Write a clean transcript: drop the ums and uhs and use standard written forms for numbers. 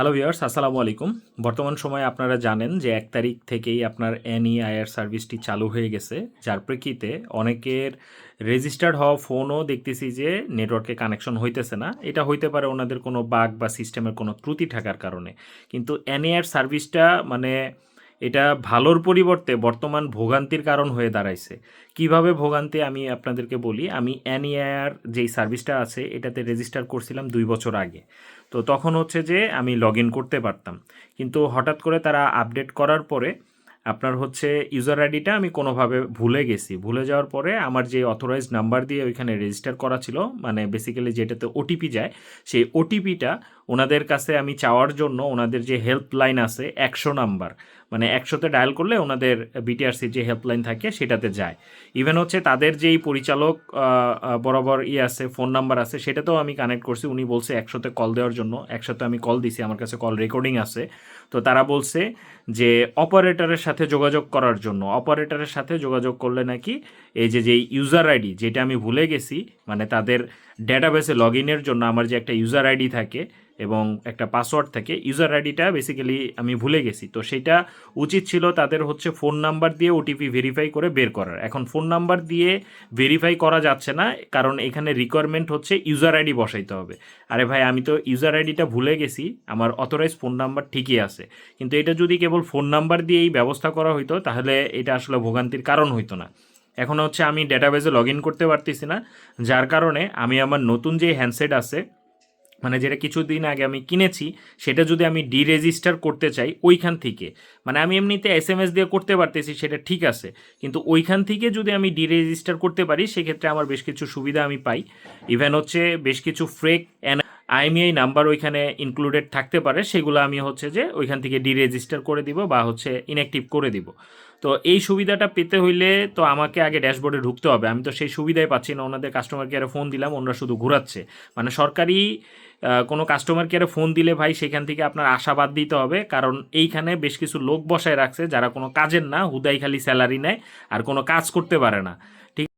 Hello viewers, আসসালামু আলাইকুম। বর্তমান সময়ে আপনারা জানেন যে ১ তারিখ থেকেই আপনার এনইআইআর সার্ভিসটি চালু হয়ে গেছে। যার প্রেক্ষিতে অনেকের রেজিস্টার্ড হওয়া ফোনও দেখতেছি যে নেটওয়ার্কে কানেকশন হইতেছে না। এটা হইতে পারে ওনাদের কোনো বাগ বা সিস্টেমের কোনো ত্রুটি থাকার কারণে। কিন্তু এনইআইআর সার্ভিসটা মানে এটা ভালোর পরিবর্তে বর্তমান ভোগান্তির কারণ হয়ে দাঁড়াইছে। কিভাবে ভোগান্তি আমি আপনাদেরকে বলি। আমি এনইআইআর যেই সার্ভিসটা আছে এটাতে রেজিস্টার করছিলাম ২ বছর আগে। তো তখন হচ্ছে যে আমি লগ ইন করতে পারতাম, কিন্তু হঠাৎ করে তারা আপডেট করার পরে আপনার হচ্ছে ইউজার আইডিটা আমি কোনোভাবে ভুলে গেছি। ভুলে যাওয়ার পরে আমার যে অথরাইজড নাম্বার দিয়ে ওইখানে রেজিস্টার করা ছিল, মানে বেসিক্যালি যেটাতে ওটিপি যায়, সেই ওটিপিটা ওনাদের কাছে আমি চাওয়ার জন্য ওনাদের যে হেল্পলাইন আছে ১০০ নাম্বার, মানে ১০০তে ডায়াল করলে ওনাদের বিটিআরসির যে হেল্পলাইন থাকে সেটাতে যায়। ইভেন হচ্ছে তাদের যেই পরিচালক বরাবর আছে, ফোন নাম্বার আছে, সেটাতেও আমি কানেক্ট করছি। উনি বলছে ১০০তে কল দেওয়ার জন্য। ১০০তে আমি কল দিছি, আমার কাছে কল রেকর্ডিং আছে। তো তারা বলছে যে অপারেটরের সাথে যোগাযোগ করার জন্য। অপারেটরের সাথে যোগাযোগ করলে নাকি এই যেই ইউজার আইডি যেটা আমি ভুলে গেছি, মানে তাদের ডেটাবেসে লগ ইনের জন্য আমার যে একটা ইউজার আইডি থাকে এবং একটা পাসওয়ার্ড থাকে, ইউজার আইডিটা বেসিক্যালি আমি ভুলে গেছি। তো সেটা উচিত ছিল তাদের হচ্ছে ফোন নাম্বার দিয়ে ওটিপি ভেরিফাই করে বের করার। এখন ফোন নাম্বার দিয়ে ভেরিফাই করা যাচ্ছে না, কারণ এখানে রিকোয়ারমেন্ট হচ্ছে ইউজার আইডি বসাইতে হবে। আরে ভাই, আমি তো ইউজার আইডিটা ভুলে গেছি, আমার অথরাইজ ফোন নাম্বার ঠিকই আছে। কিন্তু এটা যদি কেবল ফোন নাম্বার দিয়েই ব্যবস্থা করা হইতো তাহলে এটা আসলে ভোগান্তির কারণ হইতো না। এখন হচ্ছে আমি ডেটাবেসে লগ ইন করতে পারতেছি না, যার কারণে আমি আমার নতুন যে হ্যান্ডসেট আছে, মানে যেটা কিছুদিন আগে আমি কিনেছি, সেটা যদি আমি ডিরেজিস্টার করতে চাই ওইখান থেকে, মানে আমি এমনিতে এসএমএস দিয়ে করতে পারতেছি, সেটা ঠিক আছে, কিন্তু ওইখান থেকে যদি আমি ডিরেজিস্টার করতে পারি সেক্ষেত্রে আমার বেশ কিছু সুবিধা আমি পাই। ইভেন হচ্ছে বেশ কিছু ফ্রেক আইএমইআই নাম্বার ওইখানে ইনক্লুডেড থাকতে পারে, সেগুলো আমি হচ্ছে যে ওইখান থেকে ডিরেজিস্টার করে দিব বা হচ্ছে ইনঅ্যাক্টিভ করে দিব। তো এই সুবিধাটা পেতে হইলে তো আমাকে আগে ড্যাশবোর্ডে ঢুকতে হবে। আমি তো সেই সুবিধাই পাচ্ছি না। ওনাদের কাস্টমার কেয়ারে ফোন দিলাম, ওনারা শুধু ঘোরাচ্ছে। মানে সরকারি কোনো কাস্টমার কেয়ারে ফোন দিলে ভাই সেখান থেকে আপনার আশাবাদ দিতে হবে, কারণ এইখানে বেশ কিছু লোক বসায় রাখছে যারা কোনো কাজের না, হুদাই খালি স্যালারি নেয় আর কোনো কাজ করতে পারে না। ঠিক